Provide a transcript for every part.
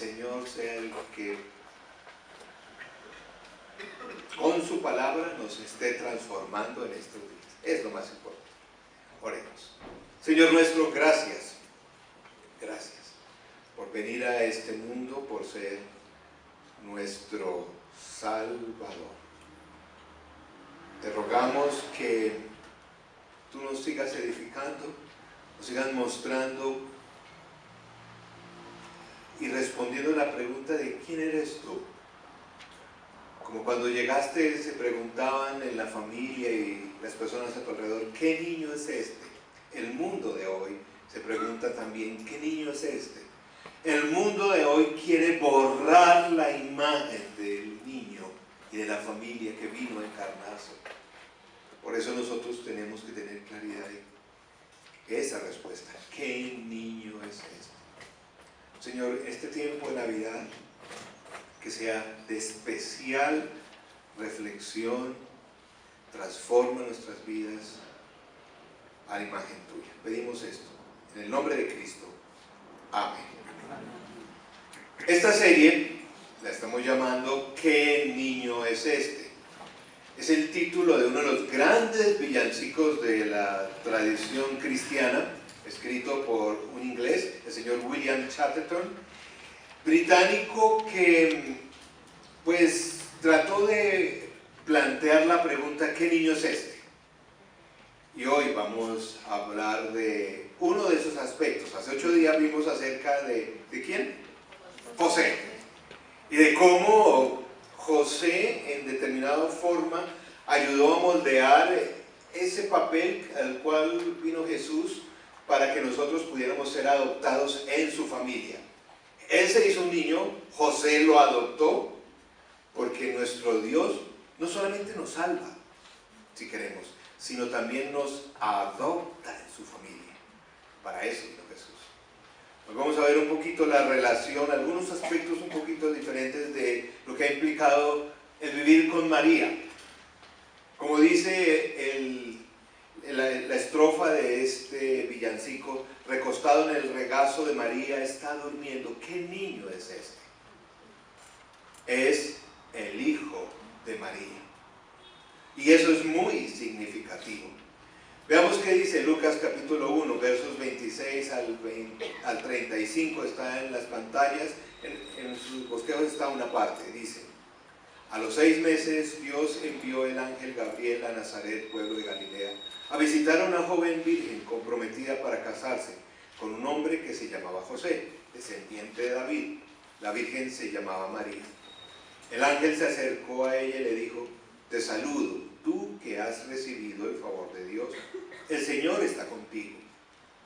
Señor sea el que con su palabra nos esté transformando en estos días. Es lo más importante. Oremos. Señor nuestro, gracias. Gracias por venir a este mundo, por ser nuestro Salvador. Te rogamos que tú nos sigas edificando, nos sigas mostrando y respondiendo la pregunta de ¿quién eres tú? Como cuando llegaste se preguntaban en la familia y las personas a tu alrededor, ¿qué niño es este? El mundo de hoy se pregunta también, ¿qué niño es este? El mundo de hoy quiere borrar la imagen del niño y de la familia que vino a encarnarse. Por eso nosotros tenemos que tener claridad de esa respuesta. ¿Qué niño es este? Señor, este tiempo de Navidad, que sea de especial reflexión, transforma nuestras vidas a la imagen tuya. Pedimos esto en el nombre de Cristo. Amén. Esta serie la estamos llamando ¿Qué niño es este? Es el título de uno de los grandes villancicos de la tradición cristiana, escrito por un inglés, el señor William Chatterton, británico, que pues trató de plantear la pregunta ¿qué niño es este? Y hoy vamos a hablar de uno de esos aspectos. Hace 8 días vimos acerca ¿de quién? José. Y de cómo José en determinada forma ayudó a moldear ese papel al cual vino Jesús para que nosotros pudiéramos ser adoptados en su familia. Él se hizo un niño, José lo adoptó, porque nuestro Dios no solamente nos salva, si queremos, sino también nos adopta en su familia. Para eso vino Jesús. Hoy vamos a ver un poquito la relación, algunos aspectos un poquito diferentes de lo que ha implicado el vivir con María. Como dice la estrofa de este villancico, recostado en el regazo de María está durmiendo. ¿Qué niño es este? Es el Hijo de María. Y eso es muy significativo. Veamos qué dice Lucas capítulo 1, versos 26 al 35, está en las pantallas, en sus bosquejos está una parte, dice: a los 6 meses Dios envió el ángel Gabriel a Nazaret, pueblo de Galilea, a visitar a una joven virgen comprometida para casarse con un hombre que se llamaba José, descendiente de David. La virgen se llamaba María. El ángel se acercó a ella y le dijo: te saludo, tú que has recibido el favor de Dios, el Señor está contigo.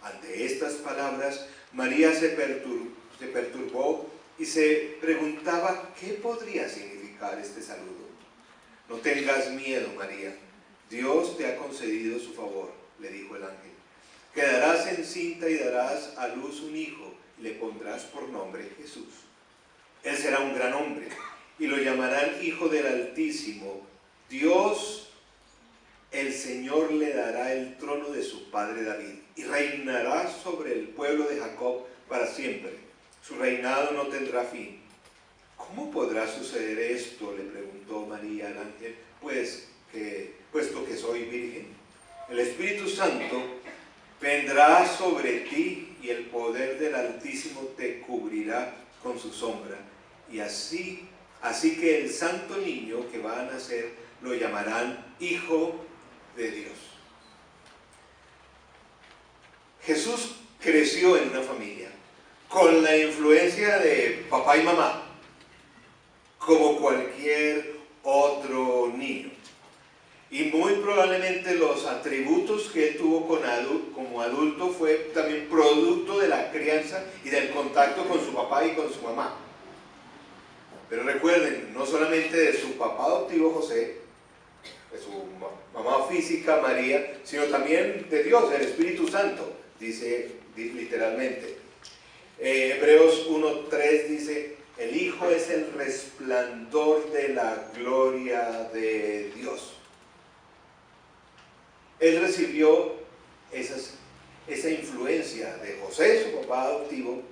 Ante estas palabras, María se perturbó y se preguntaba qué podría significar este saludo. No tengas miedo, María, Dios te ha concedido su favor, le dijo el ángel. Quedarás encinta y darás a luz un hijo y le pondrás por nombre Jesús. Él será un gran hombre y lo llamarán Hijo del Altísimo. Dios, el Señor, le dará el trono de su padre David y reinará sobre el pueblo de Jacob para siempre. Su reinado no tendrá fin. ¿Cómo podrá suceder esto?, le preguntó María al ángel, puesto que soy virgen. El Espíritu Santo vendrá sobre ti y el poder del Altísimo te cubrirá con su sombra. Y así que el santo niño que va a nacer lo llamarán Hijo de Dios. Jesús creció en una familia con la influencia de papá y mamá, como cualquier otro niño. Y muy probablemente los atributos que él tuvo como adulto fue también producto de la crianza y del contacto con su papá y con su mamá. Pero recuerden, no solamente de su papá adoptivo José, de su mamá física María, sino también de Dios, del Espíritu Santo, dice literalmente. Hebreos 1:3 dice: el Hijo es el resplandor de la gloria de Dios. Él recibió esa influencia de José, su papá adoptivo,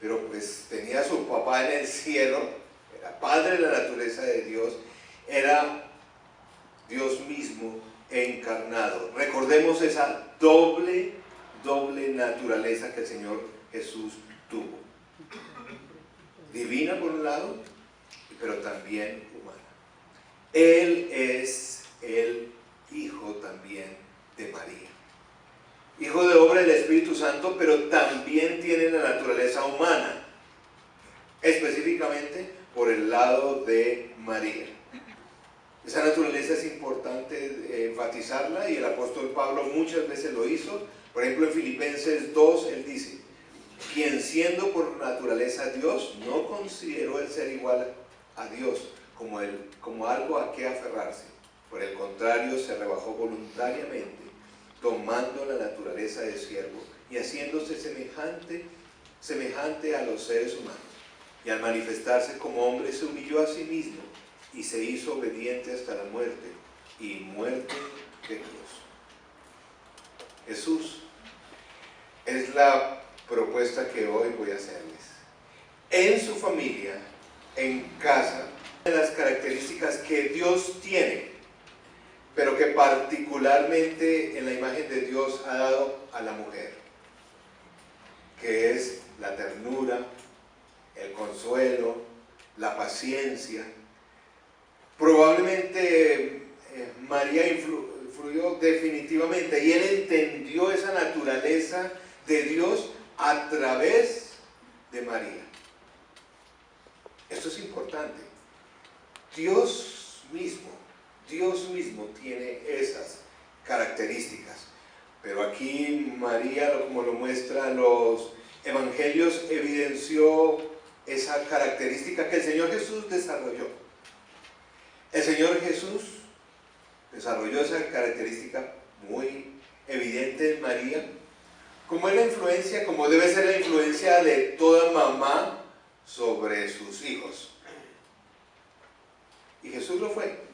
pero pues tenía a su papá en el cielo, era padre de la naturaleza de Dios, era Dios mismo encarnado. Recordemos esa doble naturaleza que el Señor Jesús tuvo. Divina por un lado, pero también humana. Él es el Hijo también de María. Hijo de obra del Espíritu Santo, pero también tiene la naturaleza humana, específicamente por el lado de María. Esa naturaleza es importante enfatizarla y el apóstol Pablo muchas veces lo hizo. Por ejemplo, en Filipenses 2, él dice: quien siendo por naturaleza Dios, no consideró el ser igual a Dios como algo a qué aferrarse. Por el contrario, se rebajó voluntariamente, tomando la naturaleza de siervo y haciéndose semejante a los seres humanos. Y al manifestarse como hombre, se humilló a sí mismo y se hizo obediente hasta la muerte, y muerte de cruz. Jesús es la propuesta que hoy voy a hacerles. En su familia, en casa, de las características que Dios tiene, pero que particularmente en la imagen de Dios ha dado a la mujer, que es la ternura, el consuelo, la paciencia. Probablemente María influyó definitivamente, y él entendió esa naturaleza de Dios a través de María. Esto es importante. Dios mismo tiene esas características. Pero aquí María, como lo muestran los evangelios, evidenció esa característica que el Señor Jesús desarrolló. El Señor Jesús desarrolló esa característica muy evidente en María, como es la influencia, como debe ser la influencia de toda mamá sobre sus hijos. Y Jesús lo fue.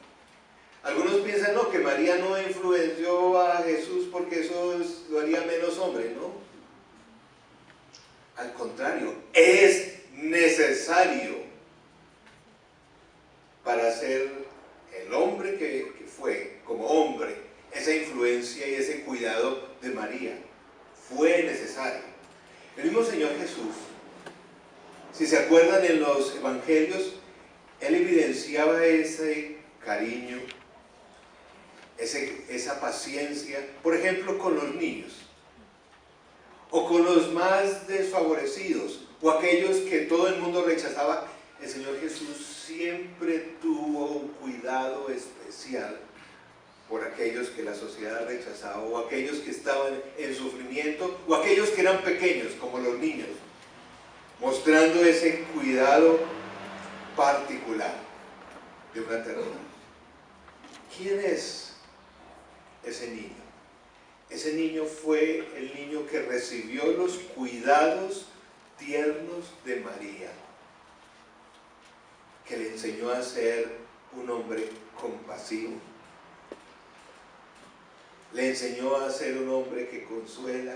Algunos piensan, no, que María no influenció a Jesús porque eso lo haría menos hombre, ¿no? Al contrario, es necesario para ser el hombre que fue, como hombre, esa influencia y ese cuidado de María. Fue necesario. El mismo Señor Jesús, si se acuerdan en los evangelios, él evidenciaba ese cariño, esa paciencia, por ejemplo, con los niños, o con los más desfavorecidos, o aquellos que todo el mundo rechazaba. El Señor Jesús siempre tuvo un cuidado especial por aquellos que la sociedad rechazaba, o aquellos que estaban en sufrimiento, o aquellos que eran pequeños, como los niños, mostrando ese cuidado particular de una ternura. ¿Quién es ese niño? Ese niño fue el niño que recibió los cuidados tiernos de María, que le enseñó a ser un hombre compasivo, le enseñó a ser un hombre que consuela,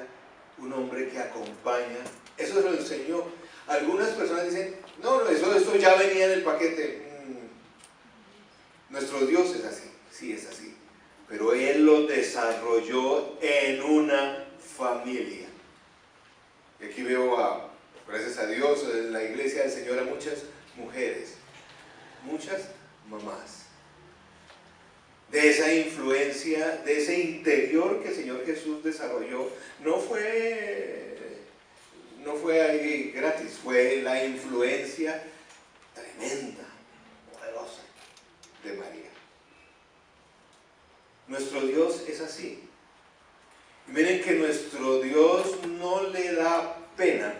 un hombre que acompaña. Eso se lo enseñó. Algunas personas dicen, no, eso ya venía en el paquete. Nuestro Dios es así, sí es así, pero Él lo desarrolló en una familia. Y aquí veo, gracias a Dios, en la iglesia del Señor a muchas mujeres, muchas mamás, de esa influencia, de ese interior que el Señor Jesús desarrolló. No fue ahí gratis, fue la influencia tremenda, poderosa de María. Nuestro Dios es así. Y miren que nuestro Dios no le da pena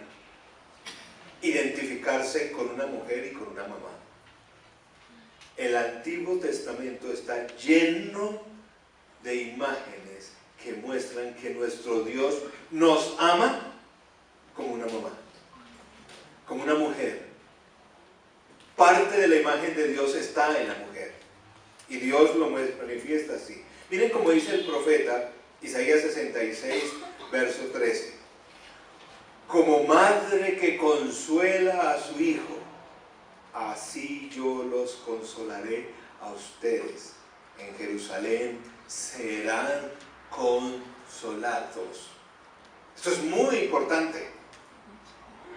identificarse con una mujer y con una mamá. El Antiguo Testamento está lleno de imágenes que muestran que nuestro Dios nos ama como una mamá, como una mujer. Parte de la imagen de Dios está en la mujer, y Dios lo manifiesta así. Miren cómo dice el profeta Isaías 66, verso 13. como madre que consuela a su hijo, así yo los consolaré a ustedes. En Jerusalén serán consolados. Esto es muy importante.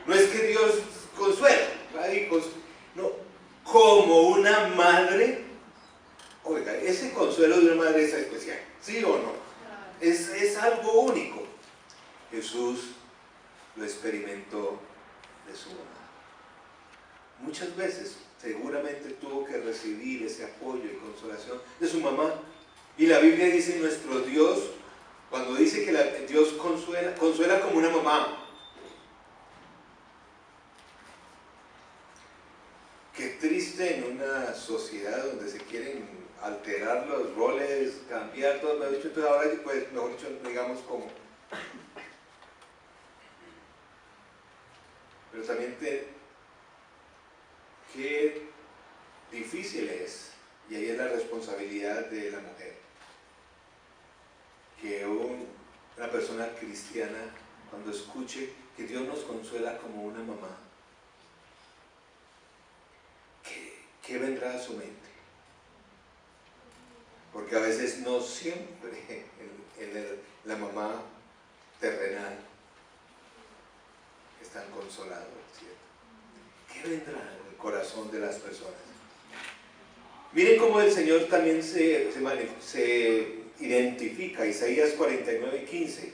No es que Dios consuela, no, como una madre. Oiga, ese consuelo de una madre es especial, ¿sí o no? Es algo único. Jesús lo experimentó de su mamá. Muchas veces seguramente tuvo que recibir ese apoyo y consolación de su mamá. Y la Biblia dice, nuestro Dios, cuando dice que Dios consuela como una mamá. Qué triste en una sociedad donde se quieren alterar los roles, cambiar todo, mejor dicho, entonces ahora pues, mejor dicho, digamos como. Pero también qué difícil es, y ahí es la responsabilidad de la mujer, que una persona cristiana, cuando escuche que Dios nos consuela como una mamá, ¿qué vendrá a su mente? Porque a veces no siempre la mamá terrenal es tan consolados, ¿cierto? ¿Qué vendrá en el corazón de las personas? Miren cómo el Señor también se identifica. Isaías 49:15.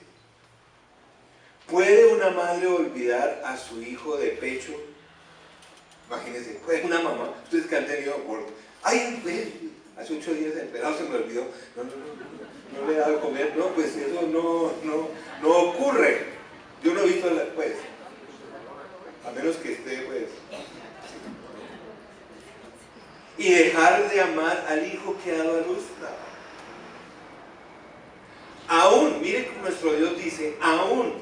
¿Puede una madre olvidar a su hijo de pecho? Imagínense, pues una mamá, ustedes que han tenido aborto, ay, hace 8 días el pelado se me olvidó, no le he dado de comer, no, pues eso no ocurre. Yo no he visto, pues, a menos que esté, pues. Y dejar de amar al hijo que ha dado a luz. Aún, miren como nuestro Dios dice, aún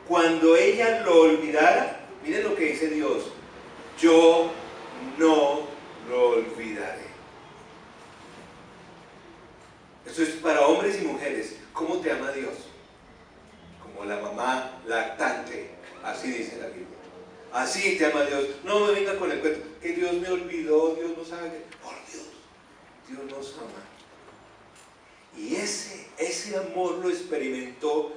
cuando ella lo olvidara, miren lo que dice Dios, yo no lo olvidaré. Esto es para hombres y mujeres. ¿Cómo te ama Dios? Como la mamá lactante, así dice la Biblia. Así te ama Dios. No me venga con el cuento que Dios me olvidó, Dios no sabe qué. Por Dios, Dios nos ama. Y ese amor lo experimentó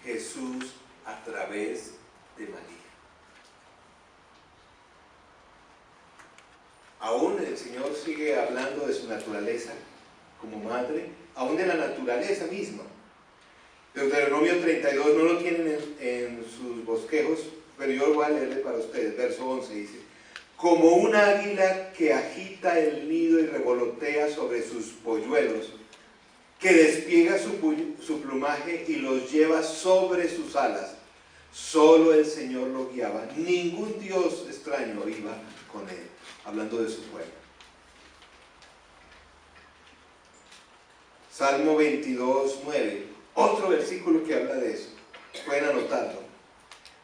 Jesús a través de María. Aún el Señor sigue hablando de su naturaleza como madre, aún de la naturaleza misma. Deuteronomio 32, no lo tienen en sus bosquejos, pero yo lo voy a leerle para ustedes. Verso 11 dice: como un águila que agita el nido y revolotea sobre sus polluelos, que despliega su plumaje y los lleva sobre sus alas. Solo el Señor lo guiaba, ningún Dios extraño iba con él. Hablando de su pueblo. Salmo 22:9, otro versículo que habla de eso, pueden anotarlo.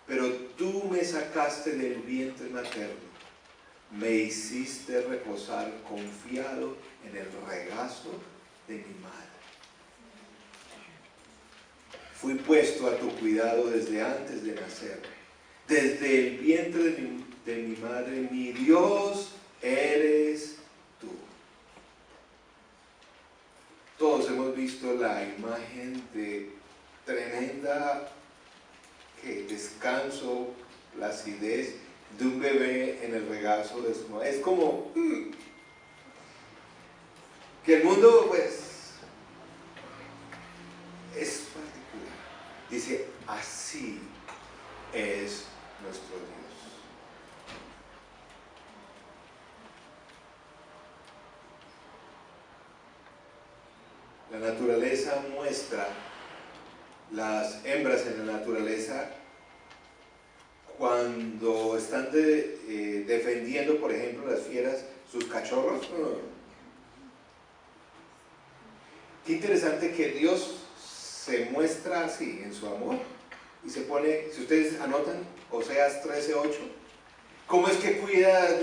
Pero tú me sacaste del vientre materno, me hiciste reposar confiado en el regazo de mi madre. Fui puesto a tu cuidado desde antes de nacer, desde el vientre de mi madre, mi Dios eres tú. Todos hemos visto la imagen de tremenda descanso, placidez de un bebé en el regazo de su madre. Es como que el mundo, pues, es particular. Dice, así es nuestro Dios. La naturaleza muestra, las hembras en la naturaleza, cuando están defendiendo, por ejemplo, las fieras, sus cachorros. Qué interesante que Dios se muestra así en su amor y se pone, si ustedes anotan, Oseas 13:8, cómo es que cuida,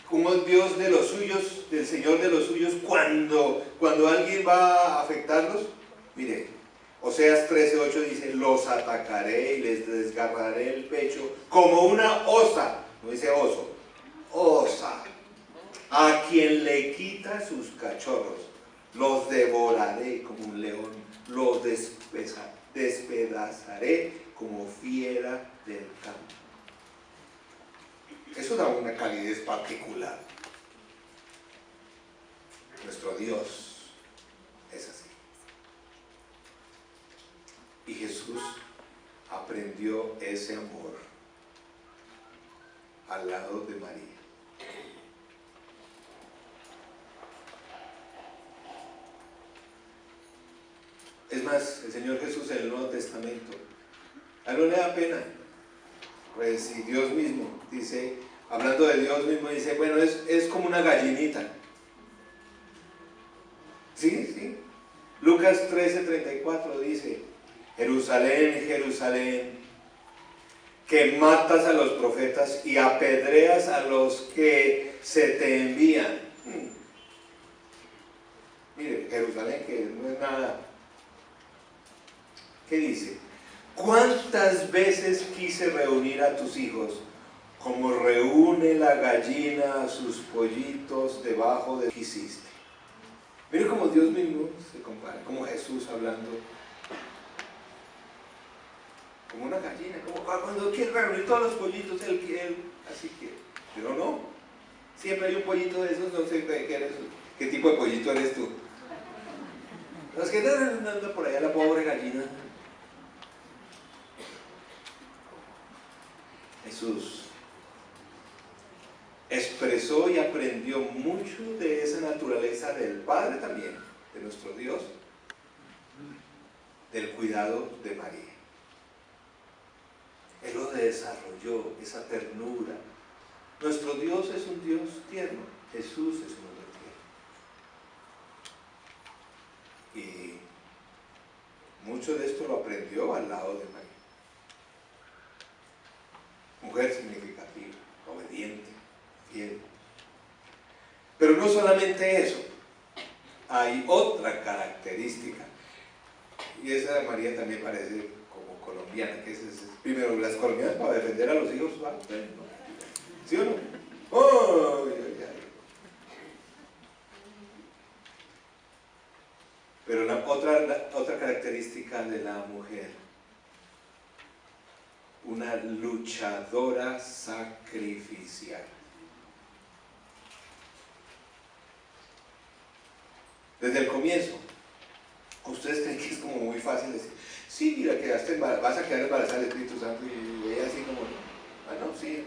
cómo es Dios de los suyos, del Señor de los suyos, cuando alguien va a afectarlos. Mire, Oseas 13:8 dice, los atacaré y les desgarraré el pecho como una osa, no dice oso, osa, a quien le quita sus cachorros, los devoraré como un león, los despedazaré como fiera del campo. Eso da una calidez particular. Nuestro Dios es así. Y Jesús aprendió ese amor al lado de María. Es más, el Señor Jesús en el Nuevo Testamento, a él no le da pena. Pues si Dios mismo dice, hablando de Dios mismo, dice, bueno, es como una gallinita. Sí. Lucas 13:34 dice, Jerusalén, Jerusalén, que matas a los profetas y apedreas a los que se te envían. Mire, Jerusalén, que no es nada. ¿Qué dice? ¿Cuántas veces quise reunir a tus hijos como reúne la gallina a sus pollitos debajo de quisiste? Mire cómo Dios mismo se compara, como Jesús hablando, como una gallina, como cuando quiere reunir todos los pollitos, él así quiere, pero no, siempre hay un pollito de esos, no sé qué tipo de pollito eres tú. Los que andan por allá, la pobre gallina. Jesús expresó y aprendió mucho de esa naturaleza del Padre también, de nuestro Dios, del cuidado de María. Él lo desarrolló, esa ternura. Nuestro Dios es un Dios tierno, Jesús es un hombre tierno. Y mucho de esto lo aprendió al lado de María. Mujer significativa, obediente, fiel. Pero no solamente eso, hay otra característica, y esa de María también parece como colombiana, que es primero, las colombianas para defender a los hijos, ¿sí o no? ¡Oh! Pero otra característica de la mujer, una luchadora sacrificial. Desde el comienzo, ustedes creen que es como muy fácil decir, sí, mira, vas a quedar embarazada del Espíritu Santo, y ella así como, no, sí.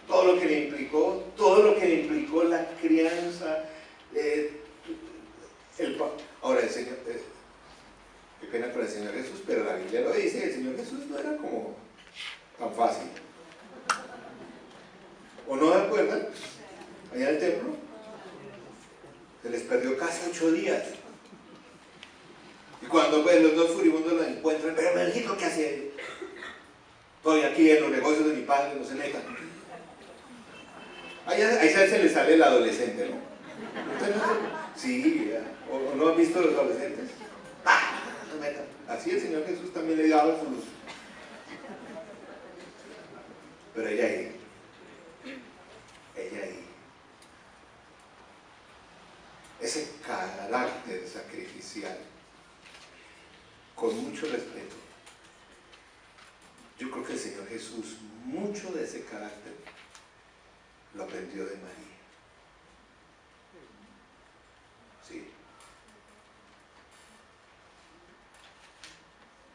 Todo lo que le implicó la crianza, ahora el Señor, qué pena con el Señor Jesús, pero la Biblia lo dice, el Señor Jesús no era como tan fácil. ¿O no se acuerdan? Allá en el templo, se les perdió casi 8 días. Y cuando pues, los dos furibundos lo encuentran, pero Melito, ¿qué hace? Estoy aquí en los negocios de mi padre, no se metan. Ahí se le sale el adolescente, ¿no? Sí, ¿o no han visto los adolescentes? No se metan. Así el Señor Jesús también le daba sus... Pero ella ahí. Ese carácter sacrificial, con mucho respeto. Yo creo que el Señor Jesús, mucho de ese carácter, lo aprendió de María. Sí.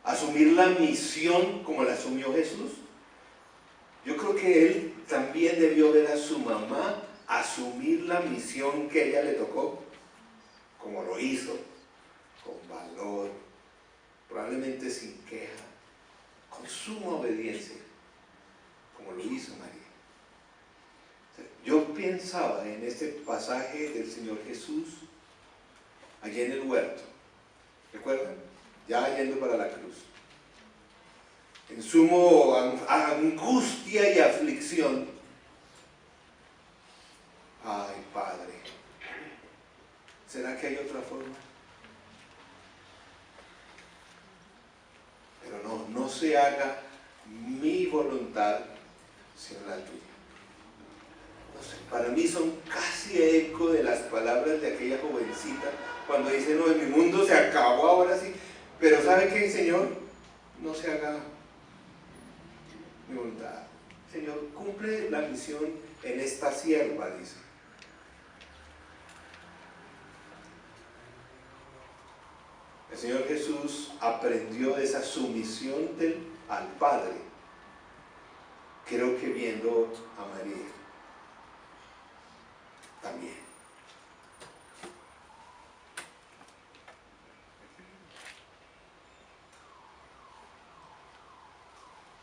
Asumir la misión como la asumió Jesús. Yo creo que él también debió ver a su mamá asumir la misión que a ella le tocó, como lo hizo, con valor, probablemente sin queja, con suma obediencia, como lo hizo María. Yo pensaba en este pasaje del Señor Jesús, allí en el huerto, ¿recuerdan? Ya yendo para la cruz. En sumo angustia y aflicción. Ay, Padre, ¿será que hay otra forma? se haga mi voluntad, sino la tuya. No sé, para mí son casi eco de las palabras de aquella jovencita cuando dice, no, mi mundo se acabó ahora sí, pero ¿sabe qué, Señor? No se haga mi voluntad. Señor, cumple la misión en esta sierva, dice. El Señor Jesús aprendió de esa sumisión al Padre, creo que viendo a María también.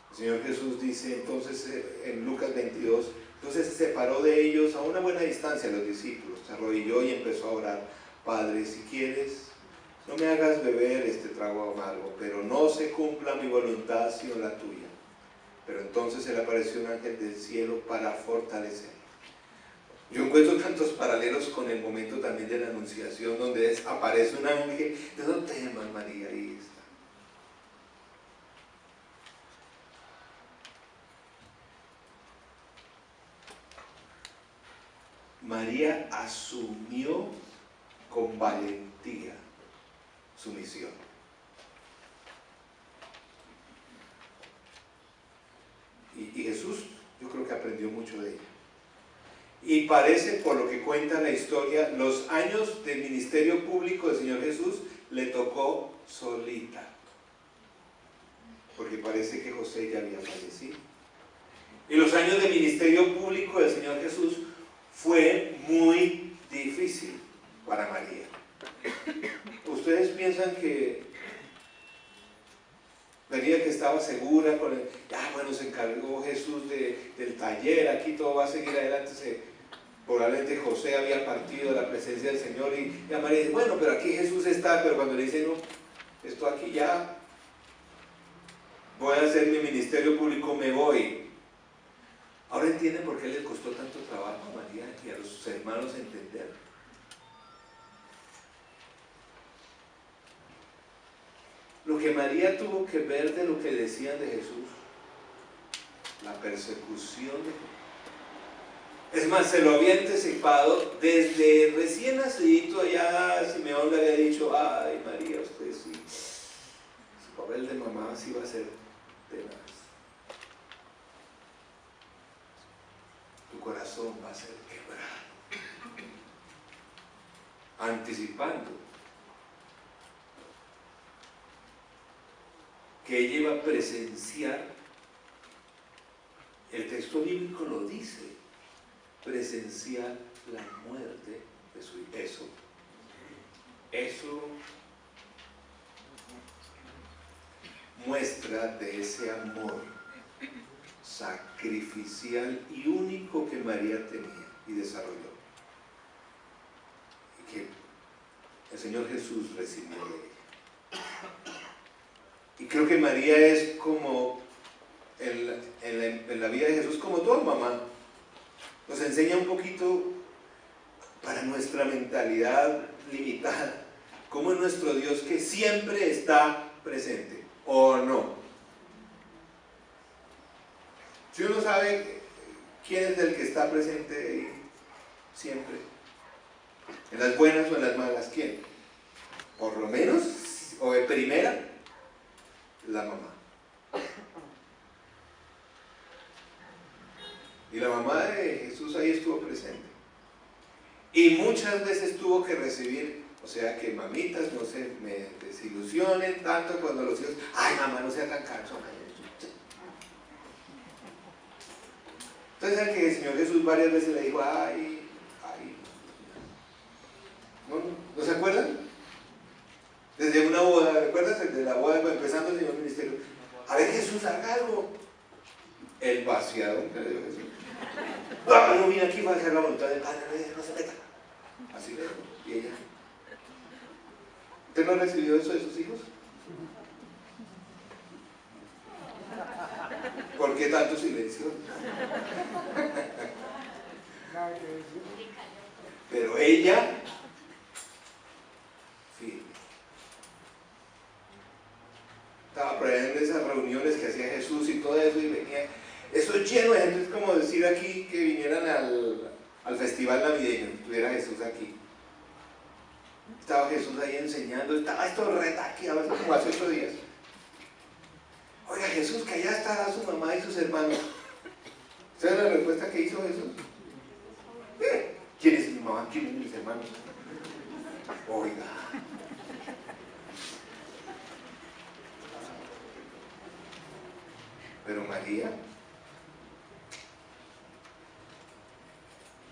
El Señor Jesús dice entonces en Lucas 22, entonces se separó de ellos a una buena distancia, los discípulos, se arrodilló y empezó a orar: Padre, si quieres, no me hagas beber este trago amargo, pero no se cumpla mi voluntad sino la tuya. Pero entonces se le apareció un ángel del cielo para fortalecer. Yo encuentro tantos paralelos con el momento también de la Anunciación, donde aparece un ángel. No temas, María, ahí está. María asumió con valentía su misión. Y Jesús, yo creo que aprendió mucho de ella. Y parece, por lo que cuenta la historia, los años de ministerio público del Señor Jesús le tocó solita, porque parece que José ya había fallecido. Y los años de ministerio público del Señor Jesús fue muy difícil para María. ¿Ustedes piensan que María, que estaba segura con el, bueno, se encargó Jesús del taller, aquí todo va a seguir adelante? Probablemente José había partido de la presencia del Señor y María dice, bueno, pero aquí Jesús está, pero cuando le dice, no, esto aquí ya, voy a hacer mi ministerio público, me voy. Ahora entienden por qué les costó tanto trabajo a María y a los hermanos entender. Lo que María tuvo que ver de lo que decían de Jesús, la persecución de Jesús. Es más, se lo había anticipado desde recién nacidito. Allá Simeón le había dicho, ay María, usted sí, su papel de mamá sí va a ser tenaz. Tu corazón va a ser quebrado. Anticipando que ella iba a presenciar, el texto bíblico lo dice, presenciar la muerte de su hijo. Eso muestra de ese amor sacrificial y único que María tenía y desarrolló, y que el Señor Jesús recibió de ella. Y creo que María es como en la vida de Jesús, como toda mamá, nos enseña un poquito para nuestra mentalidad limitada, cómo es nuestro Dios que siempre está presente, ¿o no? Si uno sabe quién es el que está presente ahí siempre, en las buenas o en las malas, ¿quién? Por lo menos, o de primera, la mamá. Y la mamá de Jesús ahí estuvo presente. Y muchas veces tuvo que recibir, o sea que mamitas no se me desilusionen tanto cuando los hijos, ay mamá, no sea tan cansona. Entonces el que el Señor Jesús varias veces le dijo, ay. ¿No se acuerdan? Desde una boda, ¿recuerdas? De la boda, empezando el Señor Ministerio. A ver Jesús, haga algo. El vaciado que le dio Jesús. No vine aquí para hacer la voluntad del Padre, no se meta. Así le dijo. Y ella. ¿Usted no ha recibido eso de sus hijos? ¿Por qué tanto silencio? Pero ella, firme. Estaba por ahí en esas reuniones que hacía Jesús y todo eso, y venía, eso es lleno de gente. Es como decir aquí que vinieran al festival navideño, estuviera Jesús aquí. Estaba Jesús ahí enseñando, estaba esto retaqueado, como hace 8 días. Oiga, Jesús, que allá estará su mamá y sus hermanos. ¿Sabe la respuesta que hizo Jesús? ¿Quién es mi mamá? ¿Quién es mis hermanos? Oiga. Pero María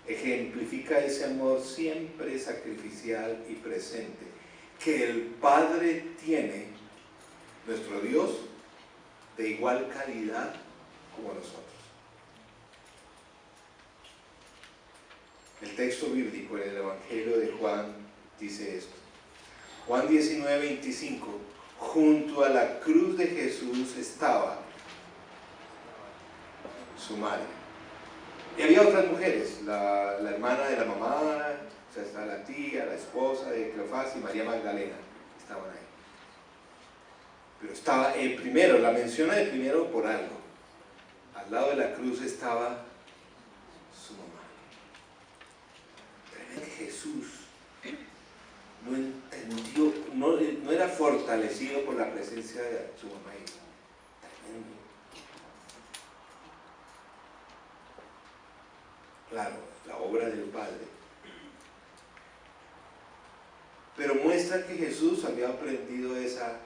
ejemplifica ese amor siempre sacrificial y presente que el Padre tiene, nuestro Dios, de igual calidad como nosotros. El texto bíblico en el Evangelio de Juan dice esto. Juan 19:25, junto a la cruz de Jesús estaba su madre. Y había otras mujeres, la hermana de la mamá, o sea, está la tía, la esposa de Cleofás y María Magdalena, estaban ahí. Pero estaba el primero, la menciona de primero por algo. Al lado de la cruz estaba su mamá. Pero Jesús no entendió, no era fortalecido por la presencia de su mamá. Tremendo. Claro, la obra del Padre. Pero muestra que Jesús había aprendido esa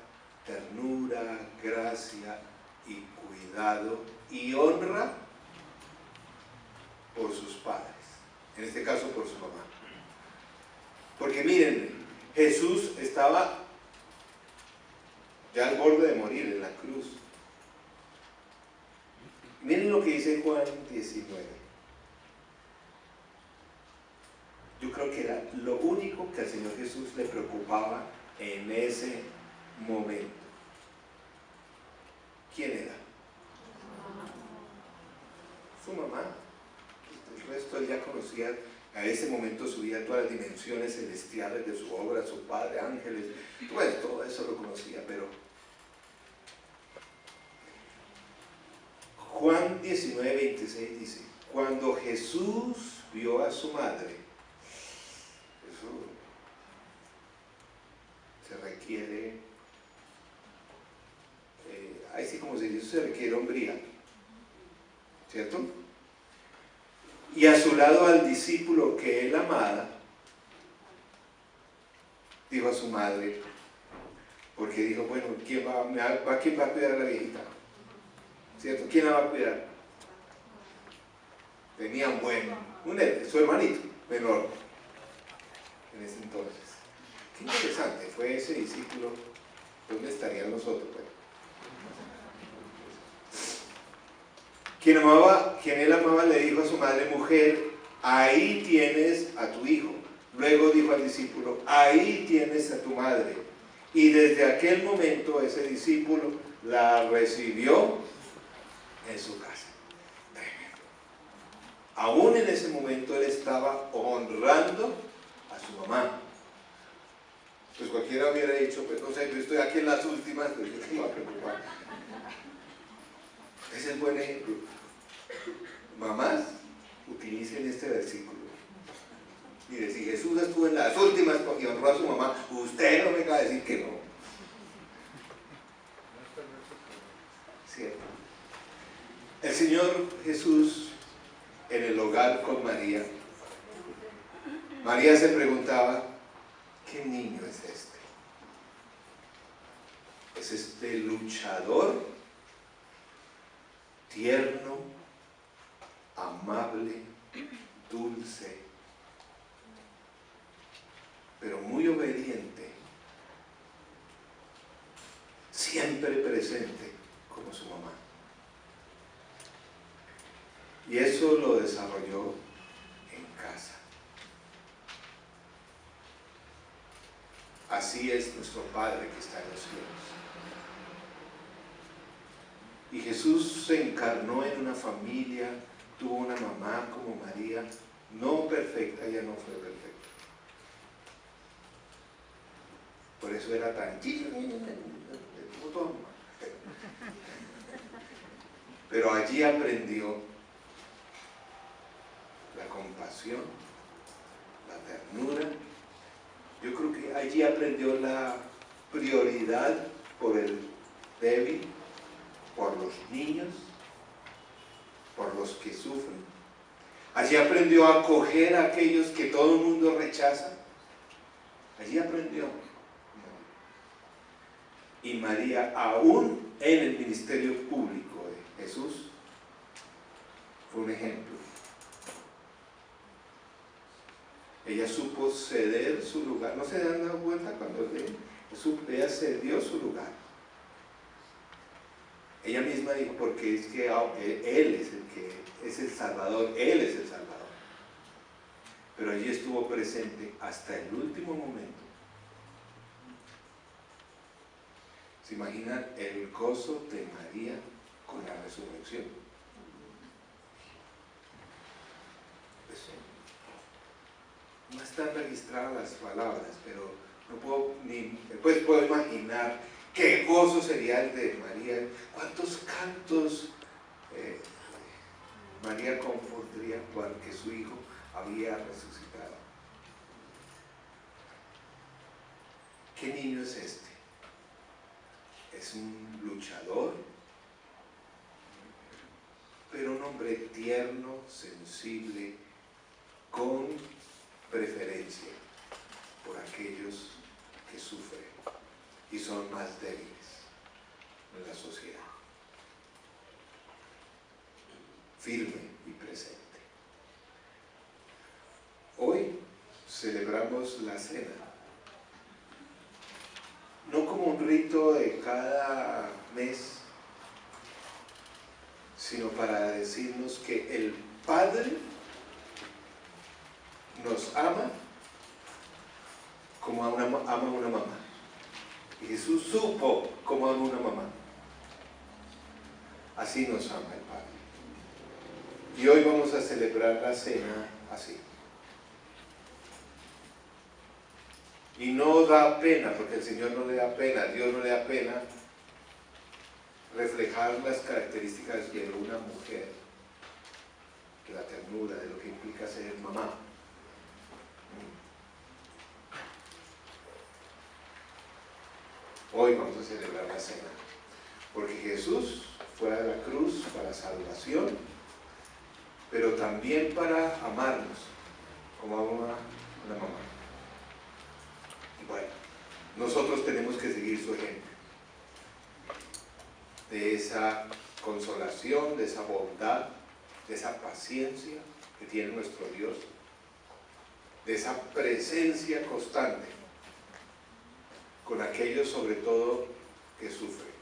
ternura, gracia y cuidado y honra por sus padres, en este caso por su mamá. Porque miren, Jesús estaba ya al borde de morir en la cruz. Miren lo que dice Juan 19. Yo creo que era lo único que al Señor Jesús le preocupaba en ese momento. ¿Quién era? Su mamá. El resto él ya conocía, a ese momento subía todas las dimensiones celestiales de su obra, su Padre, ángeles, pues todo eso lo conocía, pero Juan 19:26 dice, cuando Jesús vio a su madre, eso se requiere, ahí sí como se dice, se requiere hombría, ¿cierto? Y a su lado al discípulo que él amaba, dijo a su madre, porque dijo, bueno, ¿quién va a cuidar a la viejita? ¿Cierto? ¿Quién la va a cuidar? Tenía su hermanito menor en ese entonces. Qué interesante fue ese discípulo. ¿Dónde estarían los otros? Bueno. Quien él amaba le dijo a su madre, mujer, ahí tienes a tu hijo. Luego dijo al discípulo, ahí tienes a tu madre. Y desde aquel momento ese discípulo la recibió en su casa. Tremendo. Aún en ese momento él estaba honrando a su mamá. Pues cualquiera hubiera dicho, pues no sé, yo estoy aquí en las últimas, pues yo me voy a preocupar. Ese es buen ejemplo. Mamás, utilicen este versículo. Mire, si Jesús estuvo en las últimas y honró a su mamá, usted no me va a decir que no. ¿Cierto? El Señor Jesús en el hogar con María. María se preguntaba, ¿qué niño es este? ¿Es este luchador, tierno, amable, dulce, pero muy obediente, siempre presente como su mamá? Y eso lo desarrolló en casa. Así es nuestro Padre que está en los cielos. Y Jesús se encarnó en una familia, tuvo una mamá como María, no perfecta, ella no fue perfecta. Por eso era tan... Pero allí aprendió la compasión, la ternura. Yo creo que allí aprendió la prioridad por el débil, por los niños, por los que sufren. Allí aprendió a acoger a aquellos que todo el mundo rechaza. Allí aprendió. Y María, aún en el ministerio público de Jesús, fue un ejemplo. Ella supo ceder su lugar. ¿No se dan dado cuenta cuando ella cedió su lugar? Ella misma dijo, porque es que Él es el que es el Salvador, Él es el Salvador. Pero allí estuvo presente hasta el último momento. ¿Se imaginan el gozo de María con la resurrección? No están registradas las palabras, pero no puedo ni después puedo imaginar qué gozo sería el de María. ¿Cuántos cantos María confortaría porque su hijo había resucitado? ¿Qué niño es este? Es un luchador, pero un hombre tierno, sensible, con preferencia por aquellos que sufren y son más débiles en la sociedad. Firme y presente. Hoy celebramos la cena, no como un rito de cada mes, sino para decirnos que el Padre nos ama como ama una mamá. Y Jesús supo cómo ama una mamá. Así nos ama el Padre. Y hoy vamos a celebrar la cena así. Y no da pena, porque el Señor no le da pena, Dios no le da pena reflejar las características de una mujer, de la ternura, de lo que implica ser mamá. Hoy vamos a celebrar la cena, porque Jesús fue a la cruz para salvación, pero también para amarnos, como ama una mamá. Y bueno, nosotros tenemos que seguir su ejemplo, de esa consolación, de esa bondad, de esa paciencia que tiene nuestro Dios, de esa presencia constante con aquellos sobre todo que sufren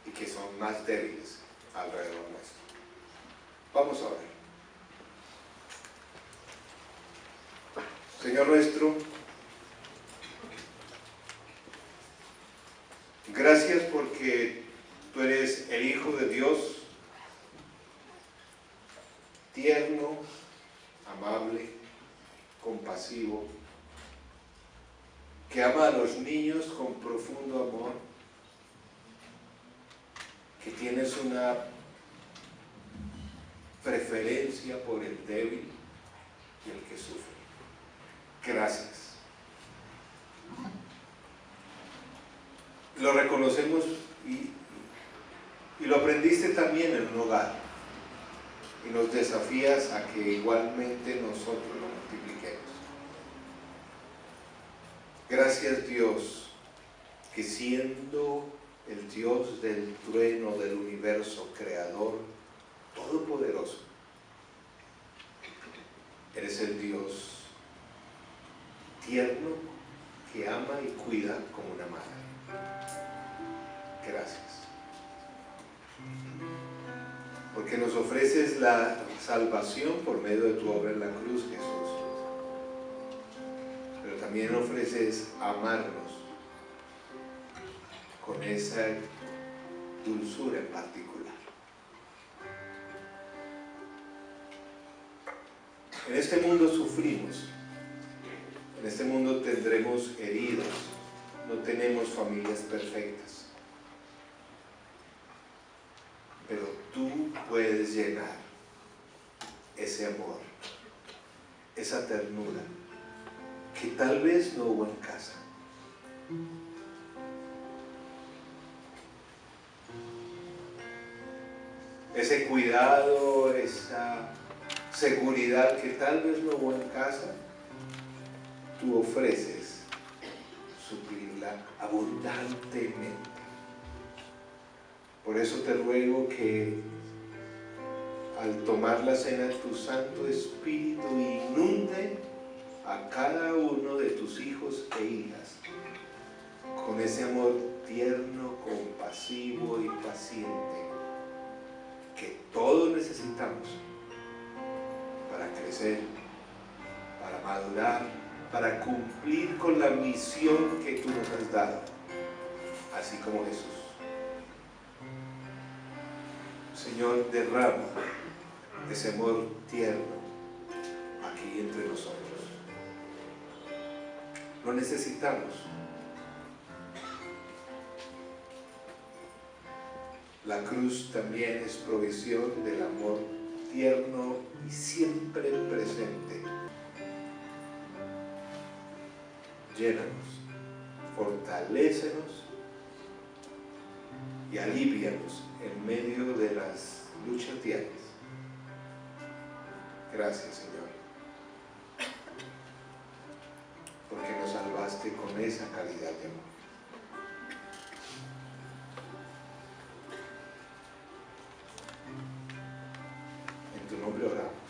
y que son más débiles alrededor nuestro. Vamos a orar. Señor nuestro, gracias porque tú eres el Hijo de Dios, tierno, amable, compasivo, que ama a los niños con profundo amor, que tienes una preferencia por el débil y el que sufre. Gracias. Lo reconocemos y lo aprendiste también en un hogar, y nos desafías a que igualmente nosotros lo multipliquemos. Gracias, Dios, que siendo el Dios del trueno del universo creador todopoderoso, eres el Dios tierno que ama y cuida como una madre. Gracias. Porque nos ofreces la salvación por medio de tu obra en la cruz, Jesús. Pero también ofreces amarnos con esa dulzura en particular. En este mundo sufrimos, en este mundo tendremos heridos, no tenemos familias perfectas, pero tú puedes llenar ese amor, esa ternura que tal vez no hubo en casa. Ese cuidado, esa seguridad que tal vez no hubo en casa, tú ofreces suplirla abundantemente. Por eso te ruego que al tomar la cena tu Santo Espíritu inunde a cada uno de tus hijos e hijas con ese amor tierno, compasivo y paciente que todos necesitamos para crecer, para madurar, para cumplir con la misión que tú nos has dado, así como Jesús. Señor, derrama ese amor tierno aquí entre nosotros. Lo necesitamos. La cruz también es provisión del amor tierno y siempre presente. Llénanos, fortalécenos y alívianos en medio de las luchas diarias. Gracias, Señor, porque nos salvaste con esa calidad de amor. En tu nombre oramos.